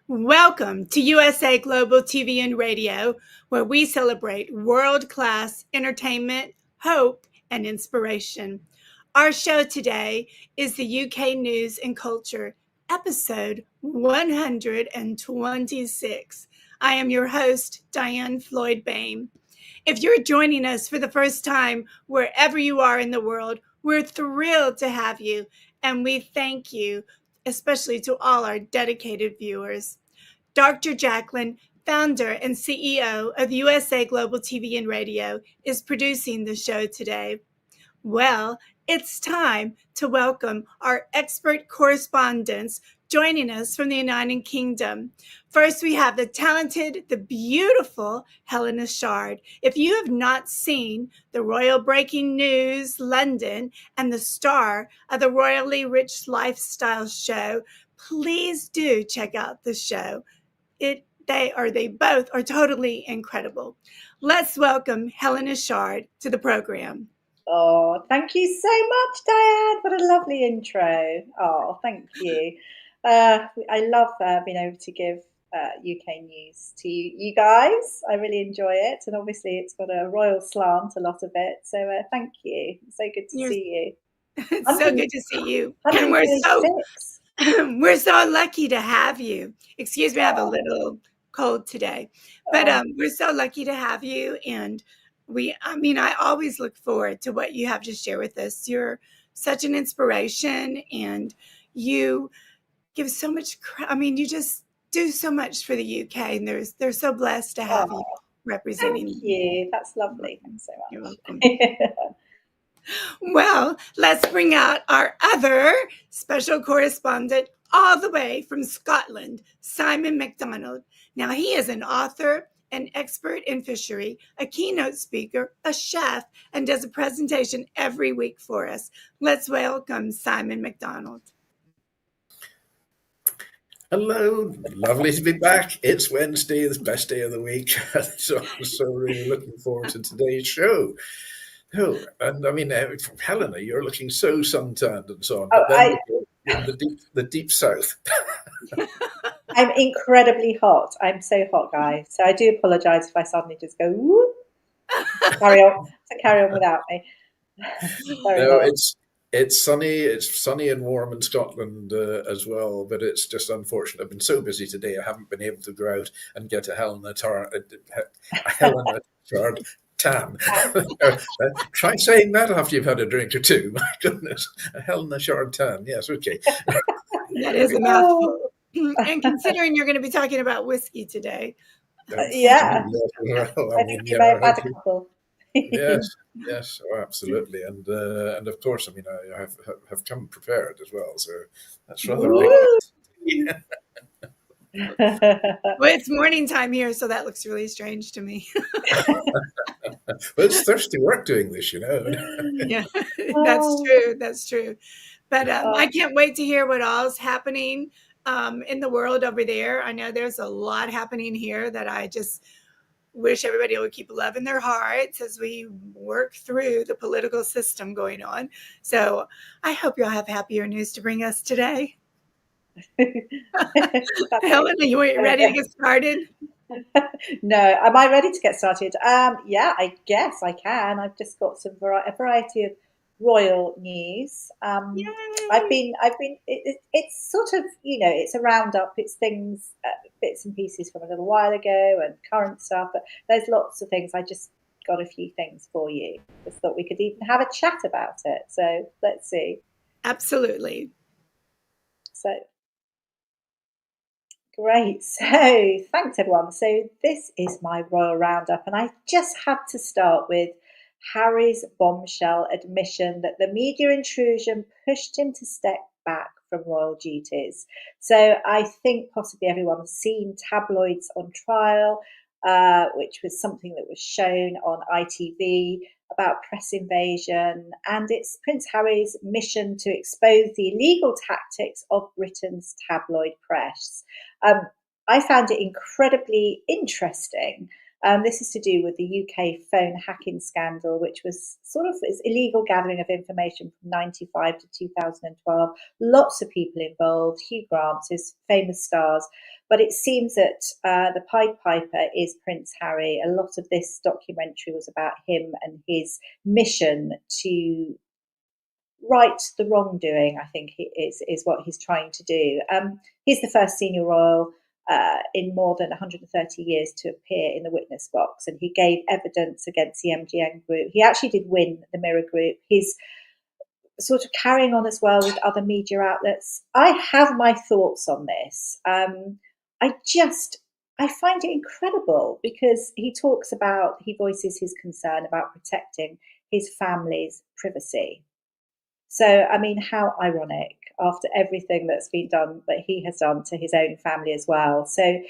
Welcome to USA Global TV and Radio, where we celebrate world-class entertainment, hope, and inspiration. Our show today is the UK News and Culture, episode 126. I am your host, DIANN Floyd BOEHM. If you're joining us for the first time, wherever you are in the world, we're thrilled to have you, and we thank you, especially to all our dedicated viewers. Dr. Jacalyn, founder and CEO of USA Global TV and Radio, is producing the show today. Well, it's time to welcome our expert correspondents joining us from the United Kingdom. First, we have the talented, the beautiful HELENA CHARD. If you have not seen the Royal Breaking News London and the star of the Royally Rich Lifestyle show, please do check out the show. They both are totally incredible. Let's welcome HELENA CHARD to the program. Oh, thank you so much, DIANN. What a lovely intro. Oh, thank you. I love being able to give UK news to you guys. I really enjoy it. And obviously it's got a royal slant, a lot of it. So thank you. So good to see you. It's so good to see you. And we're so lucky to have you. Excuse me, I have a little cold today. But we're so lucky to have you. And I always look forward to what you have to share with us. You're such an inspiration, and you give so much. You just do so much for the UK, and they're so blessed to have you representing. Thank you. That's lovely. Thanks so much. You're welcome. Well, let's bring out our other special correspondent all the way from Scotland, Simon Macdonald. Now, he is an author, an expert in fishery, a keynote speaker, a chef, and does a presentation every week for us. Let's welcome Simon Macdonald. Hello, lovely to be back. It's Wednesday, the best day of the week. So really looking forward to today's show. Oh, and HELENA, you're looking so suntanned and so on. But then the deep south. I'm incredibly hot. I'm so hot, guys. So I do apologise if I suddenly just go whoop. Carry on without me. It's sunny. It's sunny and warm in Scotland as well, but it's just unfortunate. I've been so busy today, I haven't been able to go out and get a HELENA CHARD tan. Try saying that after you've had a drink or two. My goodness, a HELENA CHARD tan. Yes, okay. That is a mouthful. And considering you're going to be talking about whiskey today. Yeah. I think you may have had a couple. Yes, oh, absolutely, and of course, I have come prepared as well, so that's rather big. Well, it's morning time here, so that looks really strange to me. Well, it's thirsty work doing this, Yeah, that's true. But I can't wait to hear what all's happening in the world over there. I know there's a lot happening here that I just wish everybody would keep love in their hearts as we work through the political system going on. So I hope you'll have happier news to bring us today. HELENA, you ready to get started? No, am I ready to get started? Yeah, I guess I can. I've just got a variety of royal news. It's sort of, it's a roundup. It's things, bits and pieces from a little while ago and current stuff, but there's lots of things. I just got a few things for you. Just thought we could even have a chat about it. So let's see. Absolutely. So great. So thanks, everyone. So this is my royal roundup, and I just had to start with Harry's bombshell admission that the media intrusion pushed him to step back from royal duties. So I think possibly everyone has seen Tabloids on Trial, which was something that was shown on ITV about press invasion, and it's Prince Harry's mission to expose the illegal tactics of Britain's tabloid press. I found it incredibly interesting This is to do with the UK phone hacking scandal, which was sort of illegal gathering of information from 95 to 2012. Lots of people involved, Hugh Grant, his famous stars. But it seems that the Pied Piper is Prince Harry. A lot of this documentary was about him and his mission to right the wrongdoing, I think is what he's trying to do. He's the first senior royal in more than 130 years to appear in the witness box, and he gave evidence against the MGN group. He actually did win the Mirror group. He's sort of carrying on as well with other media outlets. I have my thoughts on this. I find it incredible because he voices his concern about protecting his family's privacy. So, I mean, how ironic after everything that's been done, that he has done to his own family as well. So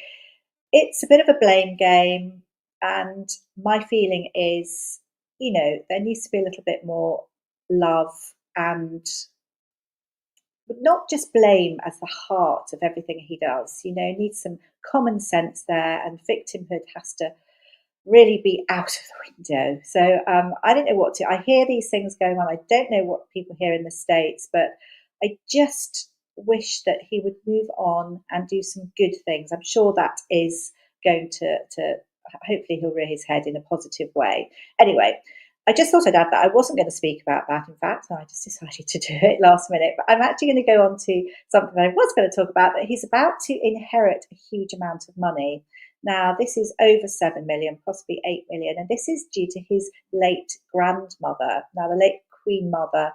it's a bit of a blame game. And my feeling is, there needs to be a little bit more love and not just blame as the heart of everything he does. Needs some common sense there, and victimhood has to really be out of the window. So I don't know I hear these things going on. I don't know what people hear in the States, but I just wish that he would move on and do some good things. I'm sure that is going to hopefully he'll rear his head in a positive way. Anyway, I just thought I'd add that. I wasn't going to speak about that, in fact, and I just decided to do it last minute. But I'm actually going to go on to something that I was going to talk about, that he's about to inherit a huge amount of money. Now, this is over 7 million, possibly 8 million, and this is due to his late grandmother. Now, the late Queen Mother,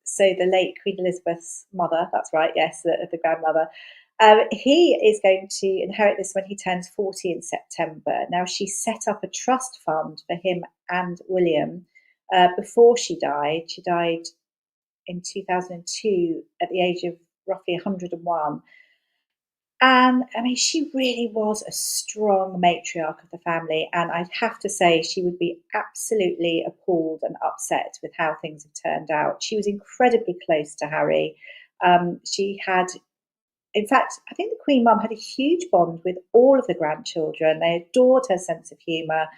so the late Queen Elizabeth's mother, that's right, yes, the grandmother. He is going to inherit this when he turns 40 in September. Now, she set up a trust fund for him and William before she died. She died in 2002 at the age of roughly 101. And I mean, she really was a strong matriarch of the family. And I'd have to say, she would be absolutely appalled and upset with how things have turned out. She was incredibly close to Harry. She had, in fact, I think the Queen Mum had a huge bond with all of the grandchildren. They adored her sense of humour.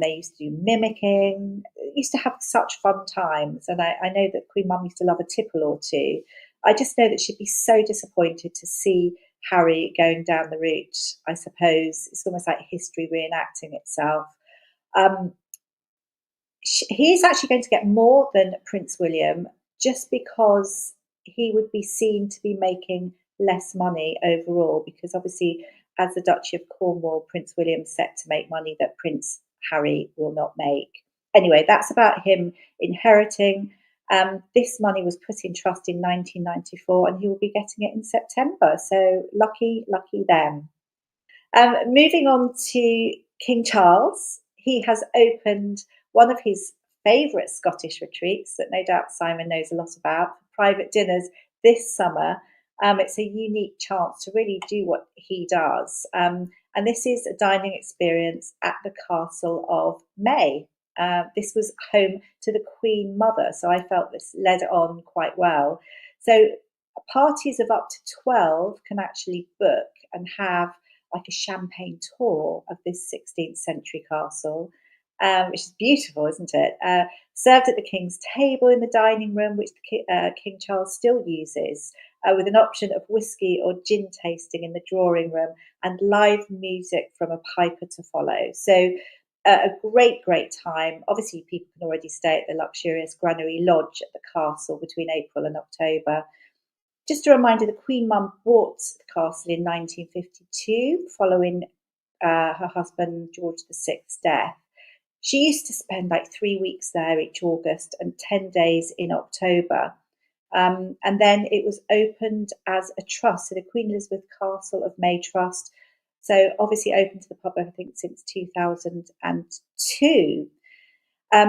They used to do mimicking, used to have such fun times. And I know that Queen Mum used to love a tipple or two. I just know that she'd be so disappointed to see Harry going down the route, I suppose. It's almost like history reenacting itself. He's actually going to get more than Prince William just because he would be seen to be making less money overall, because obviously as the Duchy of Cornwall, Prince William's set to make money that Prince Harry will not make. Anyway, that's about him inheriting. This money was put in trust in 1994 and he will be getting it in September. So lucky them. Moving on to King Charles. He has opened one of his favourite Scottish retreats that no doubt Simon knows a lot about, private dinners this summer. It's a unique chance to really do what he does. And this is a dining experience at the Castle of May. This was home to the Queen Mother, so I felt this led on quite well. So parties of up to 12 can actually book and have like a champagne tour of this 16th century castle, which is beautiful, isn't it? Served at the King's table in the dining room, which King Charles still uses, with an option of whiskey or gin tasting in the drawing room and live music from a piper to follow. So a great time. Obviously, people can already stay at the luxurious Granary Lodge at the castle between April and October. Just a reminder, the Queen Mum bought the castle in 1952 following her husband George VI's death. She used to spend like 3 weeks there each August and 10 days in October. And then it was opened as a trust, so the Queen Elizabeth Castle of May Trust. So obviously open to the public, I think, since 2002.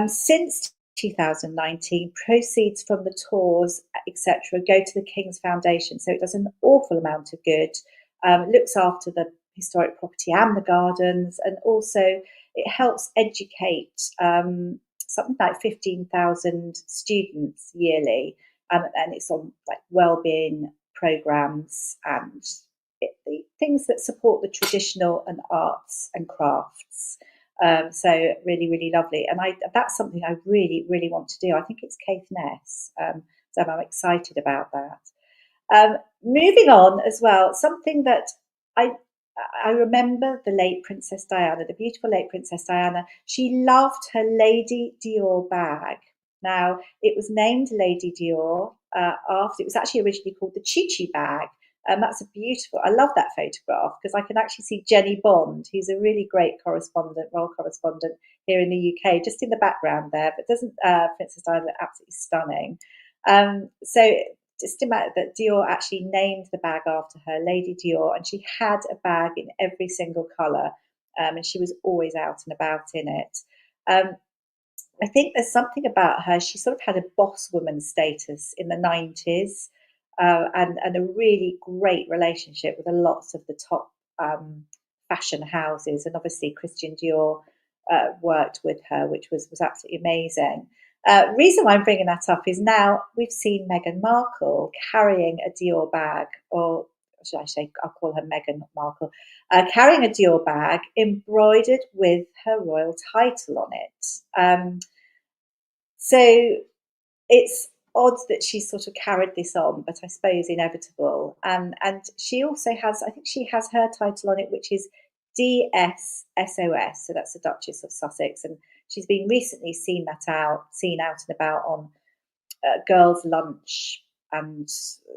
Since 2019, proceeds from the tours, etc., go to the King's Foundation. So it does an awful amount of good, looks after the historic property and the gardens, and also it helps educate something like 15,000 students yearly, and it's on like wellbeing programs and things that support the traditional and arts and crafts. So really, really lovely. And that's something I really, really want to do. I think it's Caithness. So I'm excited about that. Moving on as well, something that I remember the late Princess Diana, the beautiful late Princess Diana. She loved her Lady Dior bag. Now, it was named Lady Dior after, it was actually originally called the Chi Chi bag. That's a beautiful, I love that photograph because I can actually see Jenny Bond, who's a really great correspondent, royal correspondent here in the UK, just in the background there, but doesn't Princess Diana look absolutely stunning? So just imagine that Dior actually named the bag after her, Lady Dior, and she had a bag in every single colour, and she was always out and about in it. I think there's something about her, she sort of had a boss woman status in the 90s, and a really great relationship with lots of the top fashion houses, and obviously Christian Dior worked with her, which was absolutely amazing. Reason why I'm bringing that up is now we've seen Meghan Markle carrying a Dior bag, or should I say, I'll call her Meghan Markle, carrying a Dior bag embroidered with her royal title on it. So it's odd that she sort of carried this on, but I suppose inevitable. And she also has, I think she has her title on it, which is DSSOS, so that's the Duchess of Sussex, and she's been recently seen out and about on Girls' Lunch and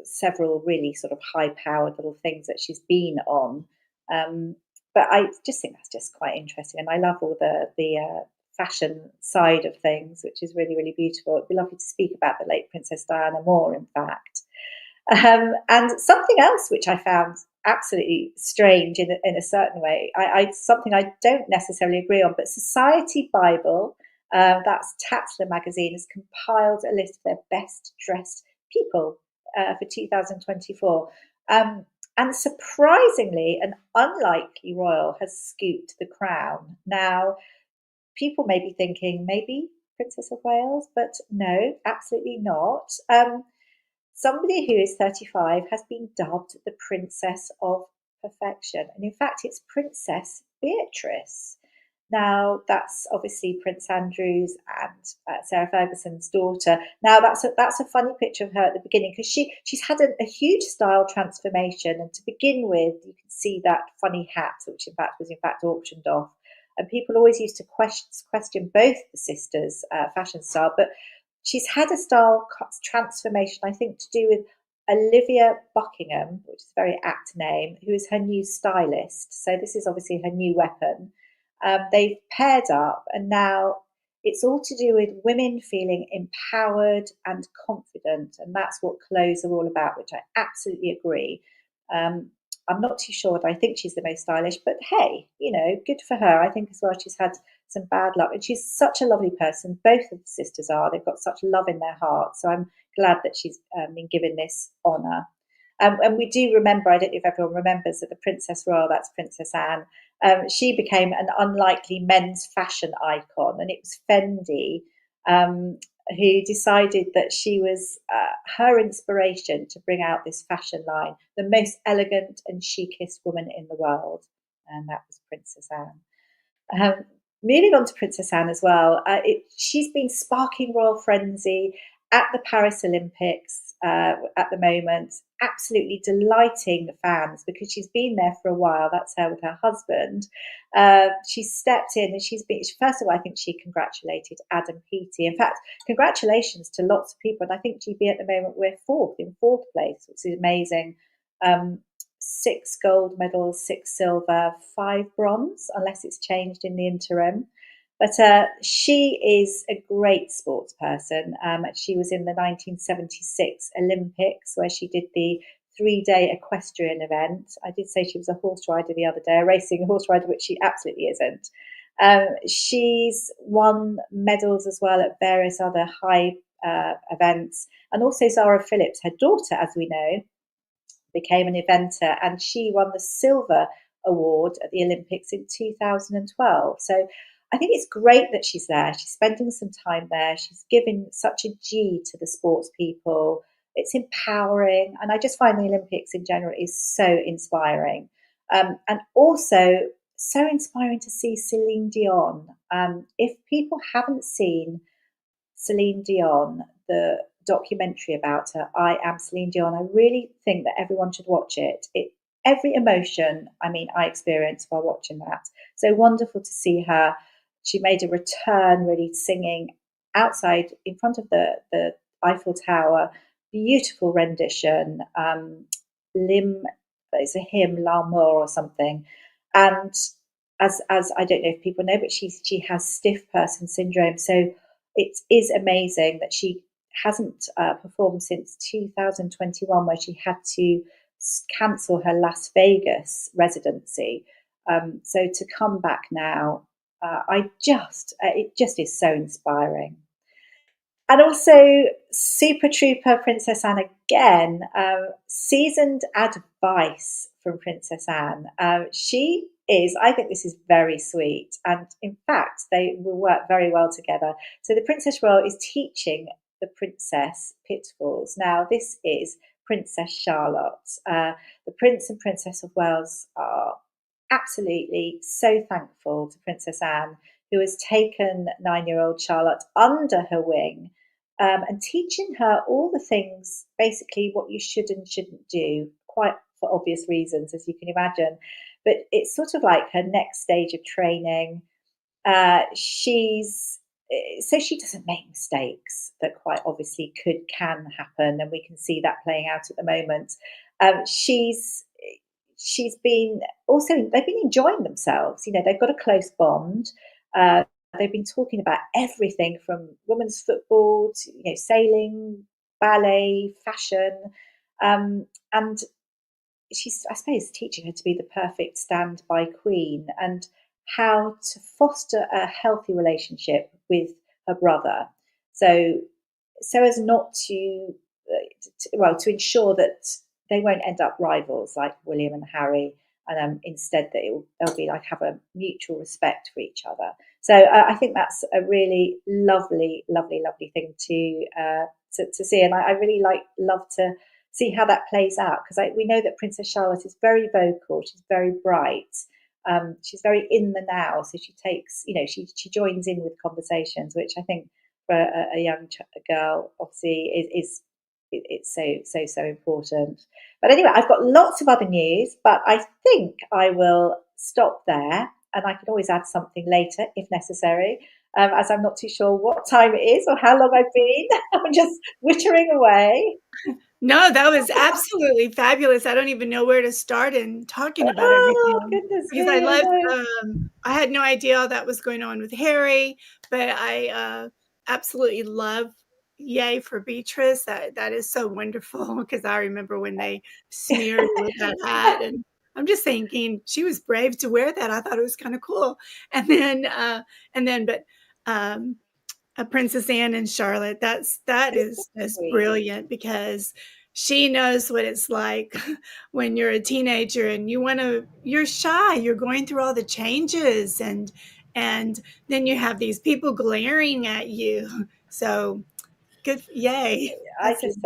several really sort of high-powered little things that she's been on. But I just think that's just quite interesting, and I love all the fashion side of things, which is really, really beautiful. It'd be lovely to speak about the late Princess Diana more, in fact. And something else which I found absolutely strange in a certain way, something I don't necessarily agree on, but Society Bible, that's Tatler magazine, has compiled a list of their best dressed people for 2024. And surprisingly, an unlikely royal has scooped the crown. Now, people may be thinking maybe Princess of Wales, but no, absolutely not. Somebody who is 35 has been dubbed the Princess of Perfection. And in fact, it's Princess Beatrice. Now, that's obviously Prince Andrew's and Sarah Ferguson's daughter. Now, that's a funny picture of her at the beginning because she's had a huge style transformation. And to begin with, you can see that funny hat, which was auctioned off. And people always used to question both the sisters' fashion style, but she's had a style transformation, I think, to do with Olivia Buckingham, which is a very apt name, who is her new stylist. So this is obviously her new weapon. They've paired up, and now it's all to do with women feeling empowered and confident, and that's what clothes are all about, which I absolutely agree. I'm not too sure whether I think she's the most stylish, but hey, good for her. I think as well she's had some bad luck, and she's such a lovely person. Both of the sisters are. They've got such love in their hearts. So I'm glad that she's been given this honour. And we do remember, I don't know if everyone remembers, that the Princess Royal, that's Princess Anne, she became an unlikely men's fashion icon, and it was Fendi who decided that she was her inspiration to bring out this fashion line, the most elegant and chicest woman in the world, and that was Princess Anne. Moving on to Princess Anne as well, she's been sparking royal frenzy at the Paris Olympics at the moment, absolutely delighting fans because she's been there for a while. That's her with her husband. She's stepped in and she's been, first of all, I think she congratulated Adam Peaty. In fact, congratulations to lots of people. And I think GB at the moment, we're in fourth place, which is amazing. 6 gold medals, 6 silver, 5 bronze, unless it's changed in the interim. But she is a great sports person. She was in the 1976 Olympics, where she did the 3-day equestrian event. I did say she was a horse rider the other day, a racing horse rider, which she absolutely isn't. She's won medals as well at various other high events. And also Zara Phillips, her daughter, as we know, became an eventer, and she won the silver award at the Olympics in 2012. So I think it's great that she's there. She's spending some time there. She's giving such a G to the sports people. it's empowering, and I just find the Olympics in general is so inspiring, and also so inspiring to see Celine Dion. If people haven't seen Celine Dion, the documentary about her, I Am Celine Dion, I really think that everyone should watch it. Every emotion, I mean, I experienced while watching that. So wonderful to see her. She made a return, really singing outside in front of the Eiffel Tower. Beautiful rendition. It's a hymn, L'amour or something. And as I don't know if people know, but she has stiff person syndrome. So it is amazing that she hasn't performed since 2021, where she had to cancel her Las Vegas residency. So to come back now, it just is so inspiring. And also Super Trooper Princess Anne again, seasoned advice from Princess Anne. She is, I think this is very sweet. And in fact, they will work very well together. So the Princess Royal is teaching the princess pitfalls. Now, this is Princess Charlotte. The Prince and Princess of Wales are absolutely so thankful to Princess Anne, who has taken 9-year-old Charlotte under her wing, and teaching her all the things, basically what you should and shouldn't do, quite for obvious reasons, as you can imagine. But it's sort of like her next stage of training. So she doesn't make mistakes that quite obviously can happen, and we can see that playing out at the moment. She's been also, they've been enjoying themselves. You know, they've got a close bond. They've been talking about everything from women's football to, you know, sailing, ballet, fashion, and she's, I suppose, teaching her to be the perfect standby queen and how to foster a healthy relationship with her brother. So as not to ensure that they won't end up rivals like William and Harry, and instead that they'll be like, have a mutual respect for each other. So I think that's a really lovely thing to see, and I really love to see how that plays out, because we know that Princess Charlotte is very vocal, she's very bright, she's very in the now, so she takes, you know, she joins in with conversations, which I think for a young girl obviously it's so important. But anyway, I've got lots of other news, but I think I will stop there, and I can always add something later if necessary, as I'm not too sure what time it is or how long I've been. I'm just wittering away. No, that was absolutely fabulous. I don't even know where to start in talking about everything. Goodness because me, I loved, I had no idea all that was going on with Harry, but I absolutely love Yay for Beatrice. That is so wonderful, because I remember when they smeared her with that hat, and I'm just thinking she was brave to wear that. I thought it was kind of cool. But Princess Anne and Charlotte, that is brilliant, because she knows what it's like when you're a teenager and you're shy, you're going through all the changes, and then you have these people glaring at you. So good, yay. I think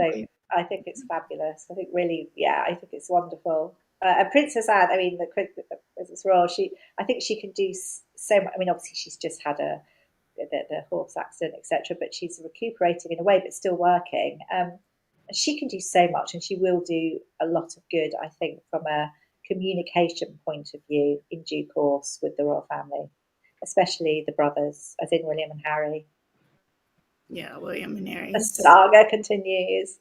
it's fabulous. I think really, yeah, I think it's wonderful. And Princess Anne, I mean, the Princess Royal, I think she can do so much. I mean, obviously she's just had the horse accident, etc., but she's recuperating in a way, but still working. And she can do so much, and she will do a lot of good, I think, from a communication point of view in due course with the royal family, especially the brothers, as in William and Harry. Yeah, William and Harry. The saga continues.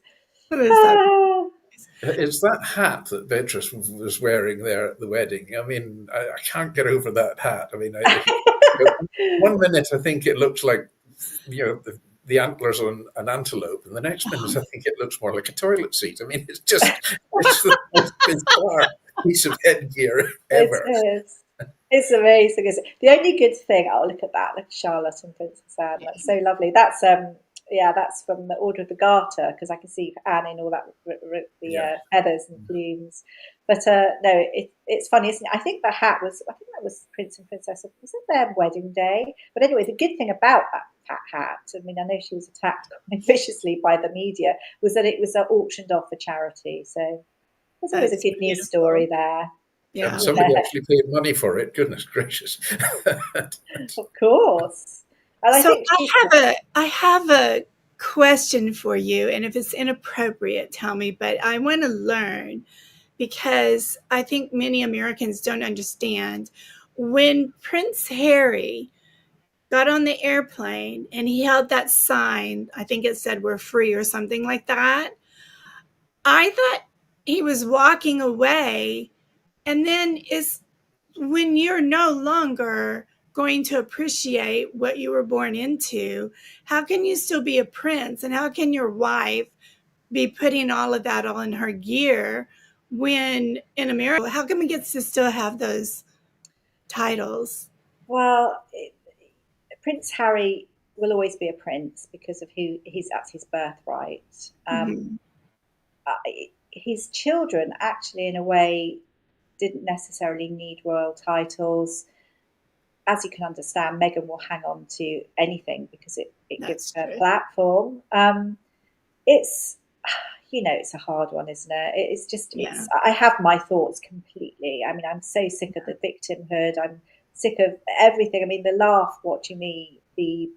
It's that hat that Beatrice was wearing there at the wedding. I mean, I can't get over that hat. I mean, one minute I think it looks like, you know, the antlers on an antelope, and the next minute I think it looks more like a toilet seat. I mean, it's the most bizarre piece of headgear ever. It's amazing. The only good thing, look at that, look at Charlotte and Princess Anne. That's so lovely. That's that's from the Order of the Garter, because I can see Anne in all that the feathers and plumes. But no, it's funny, isn't it? I think that was Prince and Princess. Was it their wedding day? But anyway, the good thing about that hat, I mean, I know she was attacked quite viciously by the media, was that it was auctioned off for charity. So there's always a good news story there. Yeah. And somebody actually paid money for it. Goodness gracious. Of course. And so I have a question for you, and if it's inappropriate, tell me, but I want to learn, because I think many Americans don't understand. When Prince Harry got on the airplane and he held that sign, I think it said "We're free" or something like that, I thought he was walking away. And then is when you're no longer going to appreciate what you were born into, how can you still be a prince? And how can your wife be putting all of that all in her gear when in America, how come he gets to still have those titles? Well, Prince Harry will always be a prince because of that's his birthright. His children actually, in a way, didn't necessarily need royal titles. As you can understand, Meghan will hang on to anything because it gives her a platform. It's it's a hard one, isn't it? It's just, I have my thoughts completely. I mean, I'm so sick of the victimhood. I'm sick of everything. I mean, the laugh watching the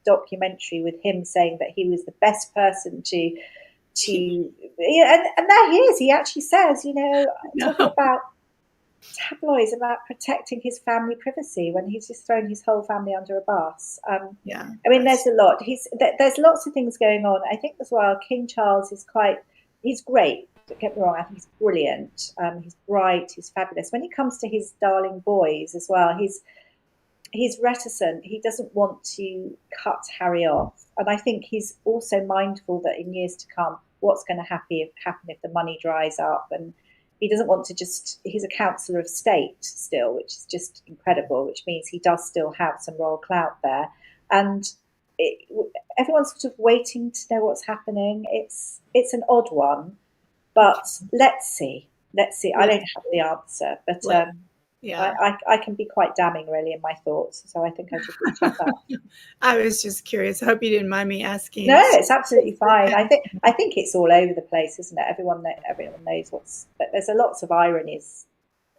documentary with him saying that he was the best person and there he is. He actually says, talking about tabloids, about protecting his family privacy, when he's just thrown his whole family under a bus. I mean, there's a lot. There's lots of things going on. I think as well, King Charles he's great. Don't get me wrong, I think he's brilliant. He's bright, he's fabulous. When it comes to his darling boys as well, he's reticent. He doesn't want to cut Harry off. And I think he's also mindful that in years to come, what's going to happen if the money dries up. And he doesn't want to he's a councillor of state still, which is just incredible, which means he does still have some royal clout there. And everyone's sort of waiting to know what's happening. It's an odd one, but let's see. I don't have the answer, but I can be quite damning, really, in my thoughts. So I think I should reach out that. I was just curious. I hope you didn't mind me asking. No, it's absolutely fine. I think it's all over the place, isn't it? Everyone knows but there's lots of ironies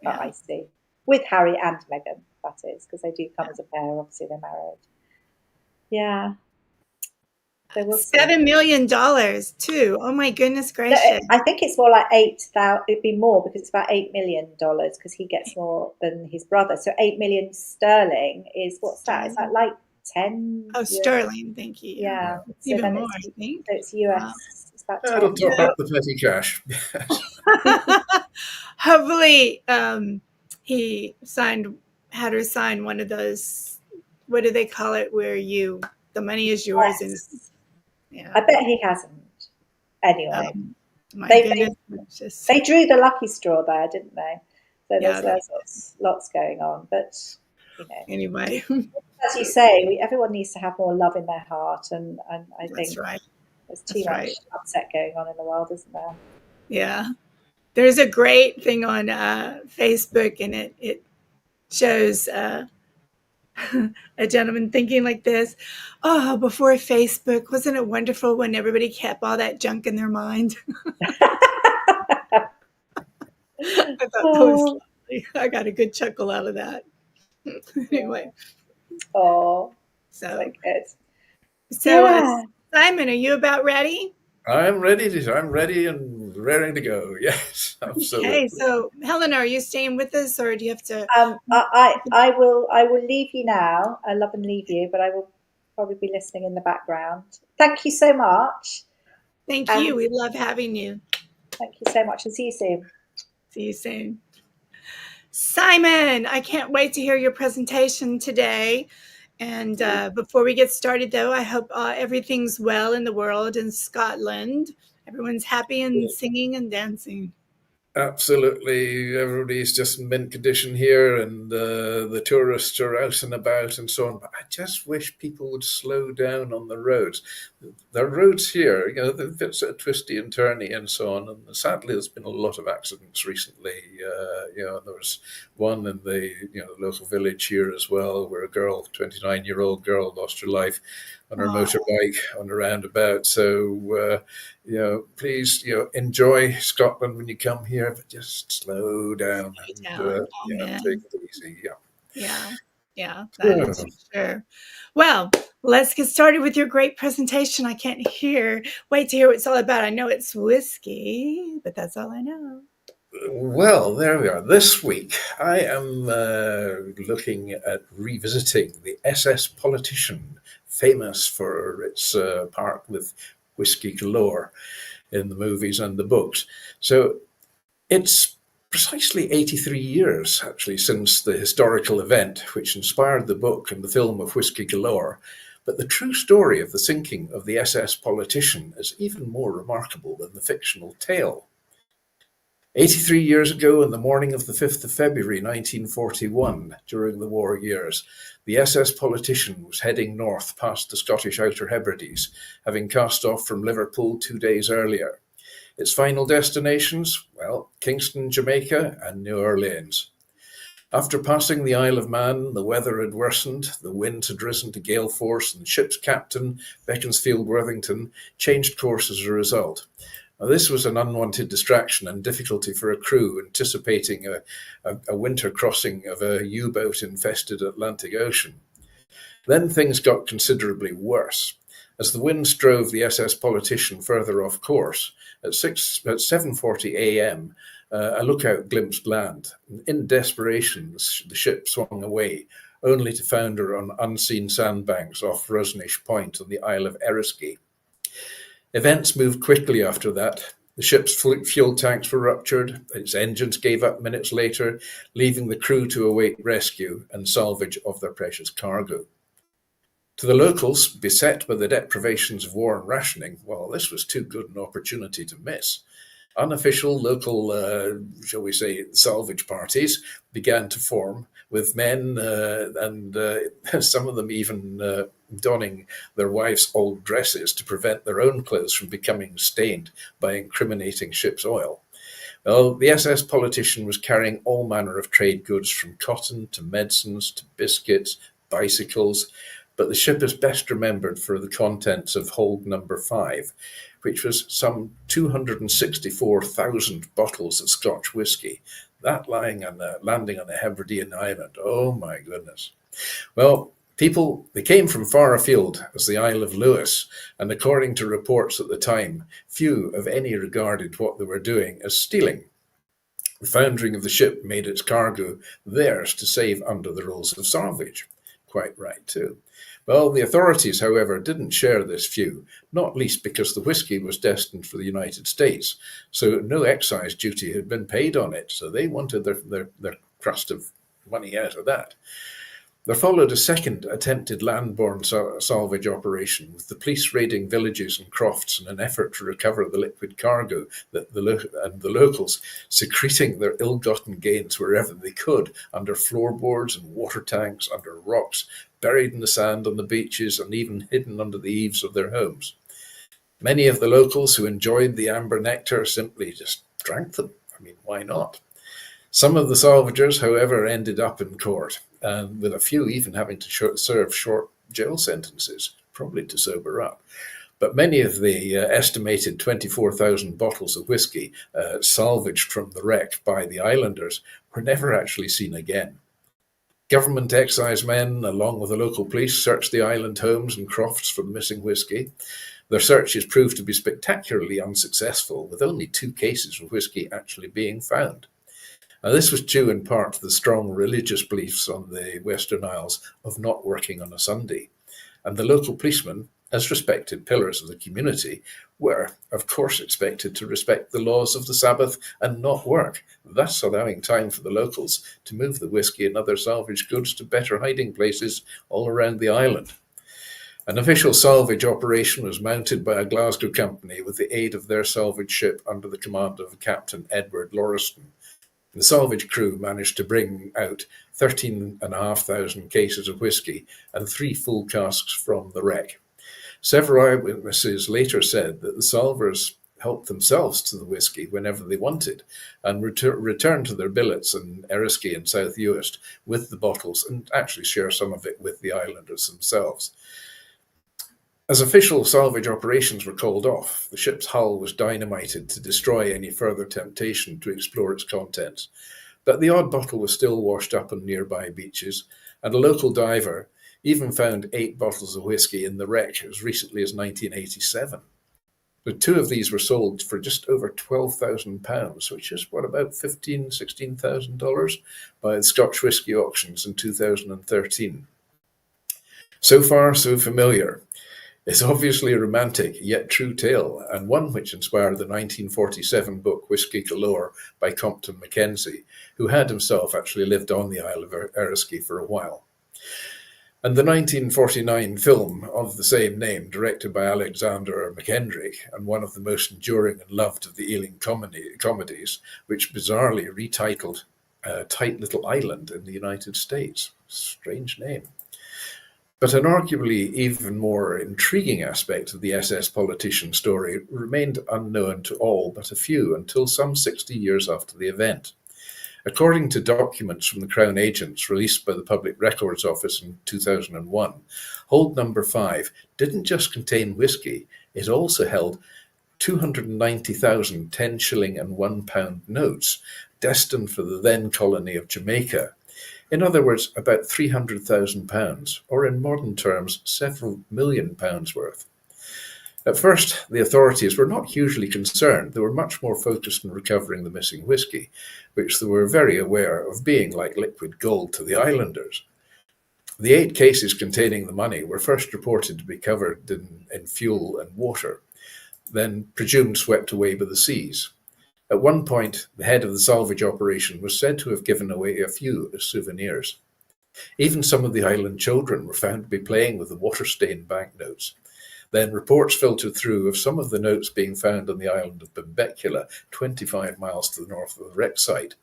that I see with Harry and Meghan. That is, because they do come as a pair. Obviously, they're married. Yeah. So $7 million too. Oh my goodness gracious! No, I think it's more like 8,000. It'd be more because it's about $8 million because he gets more than his brother. So 8 million sterling is what's that? Is that like 10? Oh, sterling. Thank you. Yeah, it's even more. I think so. It's US. Wow. It's about 10. That'll top up the petty cash. Hopefully, he had her sign one of those. What do they call it? Where the money is yours, yes. And I bet he hasn't. Anyway, they drew the lucky straw there, didn't they? So there's lots going on, but anyway, as you say, everyone needs to have more love in their heart, and I think there's too much upset going on in the world, isn't there? Yeah, there's a great thing on Facebook, and it shows a gentleman thinking like this: oh, before Facebook, wasn't it wonderful when everybody kept all that junk in their mind? I thought that was lovely. I got a good chuckle out of that. Anyway. Oh, so good. So Simon, are you about ready? I'm ready and raring to go. Yes, absolutely. Okay, so Helena, are you staying with us, or do you have to? I will leave you now. I love and leave you, but I will probably be listening in the background. Thank you so much. Thank you. We love having you. Thank you so much, and see you soon. See you soon. Simon, I can't wait to hear your presentation today. And before we get started, though, I hope everything's well in the world in Scotland. Everyone's happy and singing and dancing. Absolutely, everybody's just in mint condition here, and the tourists are out and about and so on. But I just wish people would slow down on the roads. The roads here, they're a bit sort of twisty and turny and so on. And sadly, there's been a lot of accidents recently. There was one in the local village here as well, where a girl, 29-year-old girl, lost her life on her motorbike on a roundabout. So, please, enjoy Scotland when you come here, but just slow down and take it easy. Yeah, that is for sure. Well, let's get started with your great presentation. I can't wait to hear what it's all about. I know it's whiskey, but that's all I know. Well, there we are. This week, I am looking at revisiting the SS Politician, famous for its part with whiskey galore in the movies and the books. So it's precisely 83 years, actually, since the historical event which inspired the book and the film of Whiskey Galore. But the true story of the sinking of the SS Politician is even more remarkable than the fictional tale. 83 years ago, on the morning of the 5th of February 1941, during the war years, the SS Politician was heading north past the Scottish Outer Hebrides, having cast off from Liverpool 2 days earlier. Its final destinations, well, Kingston, Jamaica, and New Orleans. After passing the Isle of Man, the weather had worsened, the wind had risen to gale force, and the ship's captain, Beaconsfield Worthington, changed course as a result. Now, this was an unwanted distraction and difficulty for a crew anticipating a winter crossing of a U-boat infested Atlantic Ocean. Then things got considerably worse. As the winds drove the SS Politician further off course, at 7:40 a.m., a lookout glimpsed land. In desperation, the ship swung away, only to founder on unseen sandbanks off Rosnish Point on the Isle of Eriskay. Events moved quickly after that. The ship's fuel tanks were ruptured, its engines gave up minutes later, leaving the crew to await rescue and salvage of their precious cargo. To the locals, beset by the deprivations of war and rationing, well, this was too good an opportunity to miss. Unofficial local, shall we say, salvage parties began to form, with men and some of them even donning their wives' old dresses to prevent their own clothes from becoming stained by incriminating ship's oil. Well, the SS Politician was carrying all manner of trade goods, from cotton to medicines to biscuits, bicycles, but the ship is best remembered for the contents of hold number 5, which was some 264,000 bottles of Scotch whisky. That landing on a Hebridean island. Oh my goodness. Well, they came from far afield, as the Isle of Lewis, and according to reports at the time, few of any regarded what they were doing as stealing. The foundering of the ship made its cargo theirs to save under the rules of salvage. Quite right, too. Well, the authorities, however, didn't share this view, not least because the whisky was destined for the United States, so no excise duty had been paid on it, so they wanted their crust of money out of that. There followed a second attempted land-borne salvage operation, with the police raiding villages and crofts in an effort to recover the liquid cargo and the locals secreting their ill-gotten gains wherever they could, under floorboards and water tanks, under rocks, buried in the sand on the beaches, and even hidden under the eaves of their homes. Many of the locals who enjoyed the amber nectar simply just drank them. I mean, why not? Some of the salvagers, however, ended up in court, and with a few even having to serve short jail sentences, probably to sober up. But many of the estimated 24,000 bottles of whisky salvaged from the wreck by the islanders were never actually seen again. Government excise men, along with the local police, searched the island homes and crofts for the missing whisky. Their searches proved to be spectacularly unsuccessful, with only 2 cases of whisky actually being found. Now, this was due in part to the strong religious beliefs on the Western Isles of not working on a Sunday. And the local policemen, as respected pillars of the community, were, of course, expected to respect the laws of the Sabbath and not work, thus allowing time for the locals to move the whisky and other salvage goods to better hiding places all around the island. An official salvage operation was mounted by a Glasgow company with the aid of their salvage ship under the command of Captain Edward Lauriston. The salvage crew managed to bring out 13,500 cases of whisky and 3 full casks from the wreck. Several eyewitnesses later said that the salvors helped themselves to the whisky whenever they wanted and returned to their billets in Eriskay and South Uist with the bottles and actually share some of it with the islanders themselves. As official salvage operations were called off, the ship's hull was dynamited to destroy any further temptation to explore its contents. But the odd bottle was still washed up on nearby beaches, and a local diver even found 8 bottles of whisky in the wreck as recently as 1987. The 2 of these were sold for just over £12,000, which is about $16,000 by the Scotch whisky auctions in 2013. So far, so familiar. It's obviously a romantic yet true tale, and one which inspired the 1947 book Whisky Galore by Compton Mackenzie, who had himself actually lived on the Isle of Eriskay for a while. And the 1949 film of the same name, directed by Alexander McKendrick, and one of the most enduring and loved of the Ealing comedies, which bizarrely retitled Tight Little Island in the United States. Strange name. But an arguably even more intriguing aspect of the SS politician story remained unknown to all but a few until some 60 years after the event. According to documents from the Crown Agents released by the Public Records Office in 2001, hold number 5 didn't just contain whisky, it also held 290,000 10-shilling and £1 notes, destined for the then colony of Jamaica. In other words, about £300,000, or in modern terms, several million pounds worth. At first, the authorities were not hugely concerned. They were much more focused on recovering the missing whisky, which they were very aware of being like liquid gold to the islanders. The 8 cases containing the money were first reported to be covered in fuel and water, then presumed swept away by the seas. At one point, the head of the salvage operation was said to have given away a few as souvenirs. Even some of the island children were found to be playing with the water-stained banknotes. Then reports filtered through of some of the notes being found on the island of Benbecula, 25 miles to the north of the wreck site.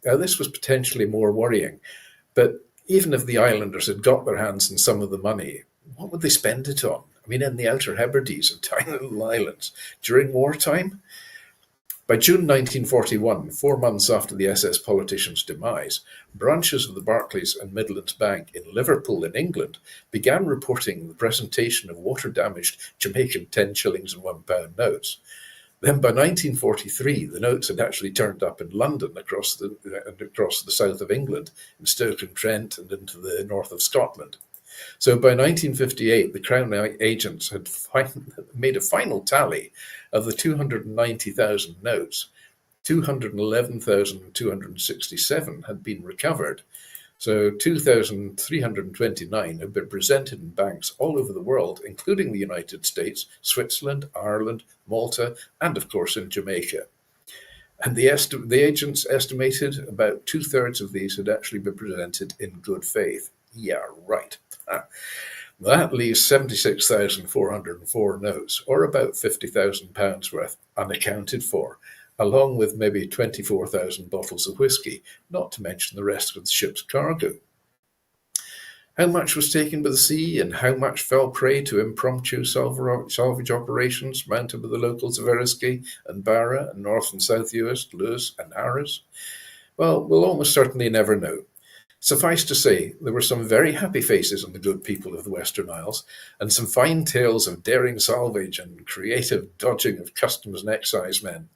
Now, this was potentially more worrying, but even if the islanders had got their hands on some of the money, what would they spend it on? I mean, in the Outer Hebrides of tiny little islands, during wartime? By June 1941, 4 months after the SS politician's demise, branches of the Barclays and Midlands Bank in Liverpool in England began reporting the presentation of water-damaged Jamaican 10 shillings and £1 notes. Then by 1943, the notes had actually turned up in London across the south of England, in Stoke-on-Trent and into the north of Scotland. So by 1958, the Crown Agents had made a final tally of the 290,000 notes. 211,267 had been recovered. So 2,329 had been presented in banks all over the world, including the United States, Switzerland, Ireland, Malta, and of course in Jamaica. And the agents estimated about 2/3 of these had actually been presented in good faith. Yeah, right. That leaves 76,404 notes, or about £50,000 worth, unaccounted for, along with maybe 24,000 bottles of whisky, not to mention the rest of the ship's cargo. How much was taken by the sea, and how much fell prey to impromptu salvage operations mounted by the locals of Eriskay and Barra and North and South Uist, Lewis and Harris? Well, we'll almost certainly never know. Suffice to say, there were some very happy faces on the good people of the Western Isles, and some fine tales of daring salvage and creative dodging of customs and excise men.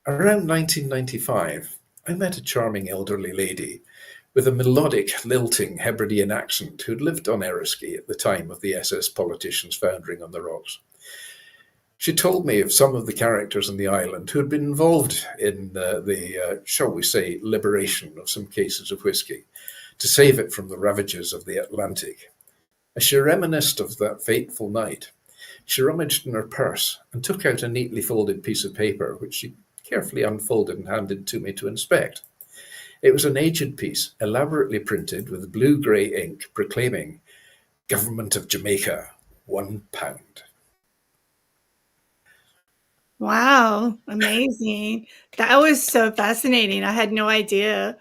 Around 1995, I met a charming elderly lady with a melodic, lilting Hebridean accent who had lived on Eriskay at the time of the SS politician's foundering on the rocks. She told me of some of the characters on the island who had been involved in shall we say, liberation of some cases of whisky, to save it from the ravages of the Atlantic. As she reminisced of that fateful night, she rummaged in her purse and took out a neatly folded piece of paper, which she carefully unfolded and handed to me to inspect. It was an aged piece, elaborately printed with blue-grey ink, proclaiming, Government of Jamaica, £1. Wow, amazing. That was so fascinating. I had no idea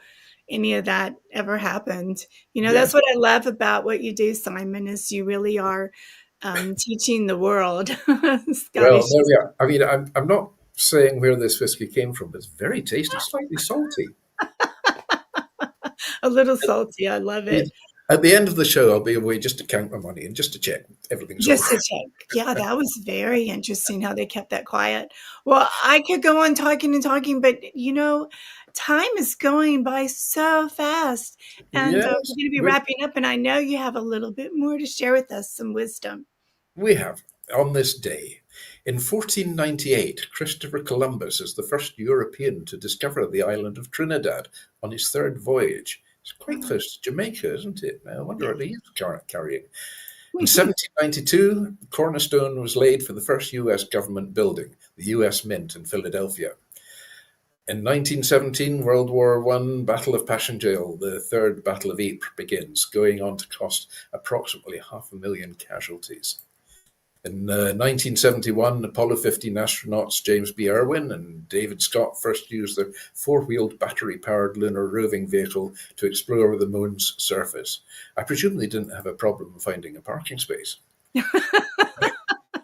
any of that ever happened. That's Yes. what I love about what you do, Simon, is you really are teaching the world Well, Scottish. there we are. I mean, I'm not saying where this whiskey came from, but it's very tasty, slightly salty. A little salty. I love it. At the end of the show, I'll be away just to count my money and just to check everything's all Just to right. check. Yeah, that was very interesting how they kept that quiet. Well, I could go on talking and talking, but time is going by so fast. And we're Yes, going to be wrapping up, and I know you have a little bit more to share with us, some wisdom. we have. On this day, in 1498, Christopher Columbus is the first European to discover the island of Trinidad on his third voyage. It's quite close to Jamaica, isn't it? Now, I wonder what he's carrying. In 1792, the cornerstone was laid for the first US government building, the US Mint in Philadelphia. In 1917, World War I, Battle of Passchendaele, the Third Battle of Ypres begins, going on to cost approximately 500,000 casualties. In 1971, Apollo 15 astronauts James B. Irwin and David Scott first used their four-wheeled battery-powered lunar roving vehicle to explore the moon's surface. I presume they didn't have a problem finding a parking space.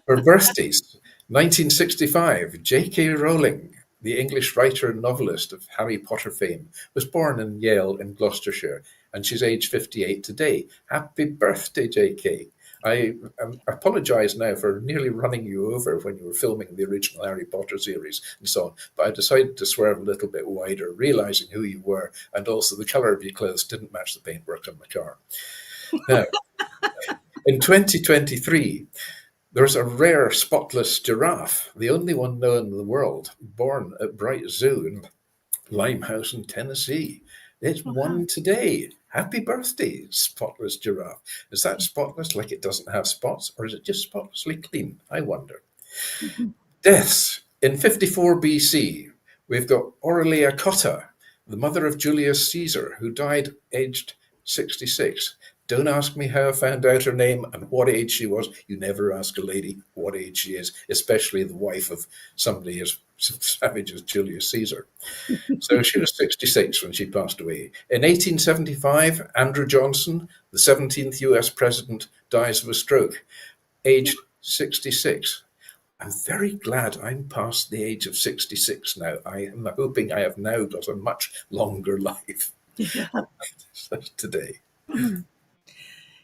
For birthdays, 1965, J.K. Rowling, the English writer and novelist of Harry Potter fame, was born in Yale in Gloucestershire, and she's aged 58 today. Happy birthday, J.K. I apologise now for nearly running you over when you were filming the original Harry Potter series and so on, but I decided to swerve a little bit wider, realising who you were, and also the colour of your clothes didn't match the paintwork on my car. Now, in 2023, there's a rare spotless giraffe, the only one known in the world, born at Bright Zoo in Limehouse in Tennessee. It's one today. Happy birthday, spotless giraffe. Is that spotless like it doesn't have spots, or is it just spotlessly clean? I wonder. Deaths. In 54 BC, we've got Aurelia Cotta, the mother of Julius Caesar, who died aged 66. Don't ask me how I found out her name and what age she was. You never ask a lady what age she is, especially the wife of somebody as savage as Julius Caesar. So she was 66 when she passed away. In 1875, Andrew Johnson, the 17th US president, dies of a stroke, aged 66. I'm very glad I'm past the age of 66 now. I am hoping I have now got a much longer life today.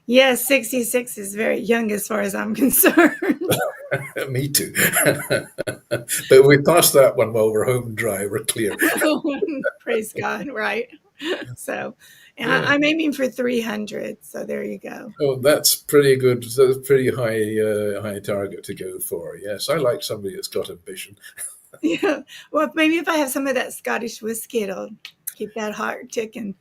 Yes, 66 is very young as far as I'm concerned. Me too. But we passed that one while we're home and dry. We're clear. Praise God, right? So Yeah. I'm aiming for 300. So there you go. Oh, that's pretty good. That's a pretty high target to go for. Yes, I like somebody that's got ambition. Yeah. Well, maybe if I have some of that Scottish whiskey, it'll keep that heart ticking.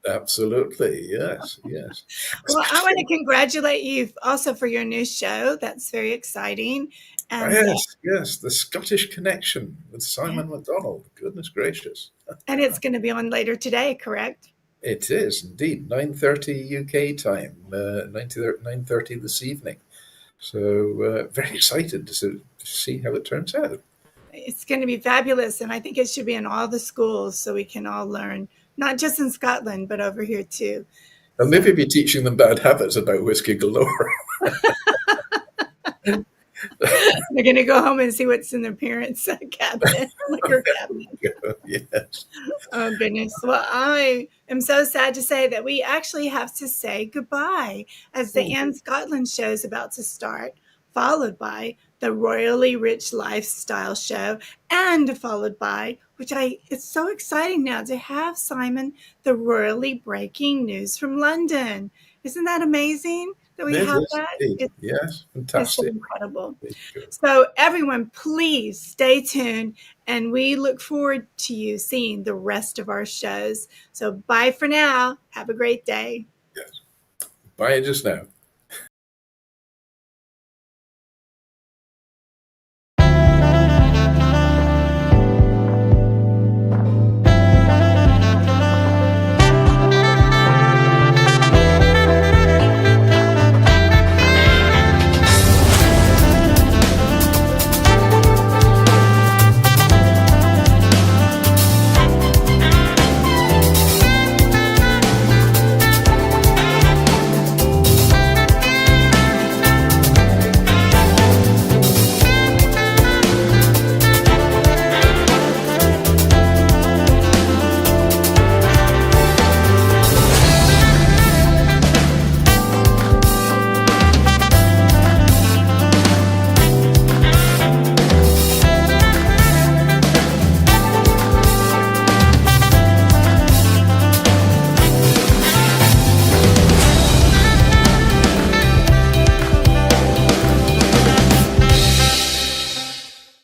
Absolutely. Yes. Yes. Well, I want to congratulate you also for your new show. That's very exciting. And Yes. The Scottish Connection with Simon Macdonald. Goodness gracious. and it's going to be on later today, correct? It is indeed 9:30 UK time, 9:30 this evening. So very excited to see how it turns out. It's going to be fabulous, and I think it should be in all the schools so we can all learn, not just in Scotland, but over here too. And maybe be teaching them bad habits about whiskey galore. They're going to go home and see what's in their parents' cabinet, liquor cabinet. Yes. Oh, goodness. Well, I am so sad to say that we actually have to say goodbye as the Anne Scotland show is about to start, followed by the Royally Rich Lifestyle show, and followed by, it's so exciting now to have, Simon, the Royally Breaking News from London. Isn't that amazing that we have that? Yes, fantastic. It's so incredible. So everyone, please stay tuned, and we look forward to you seeing the rest of our shows. So bye for now. Have a great day. Yes. Bye just now.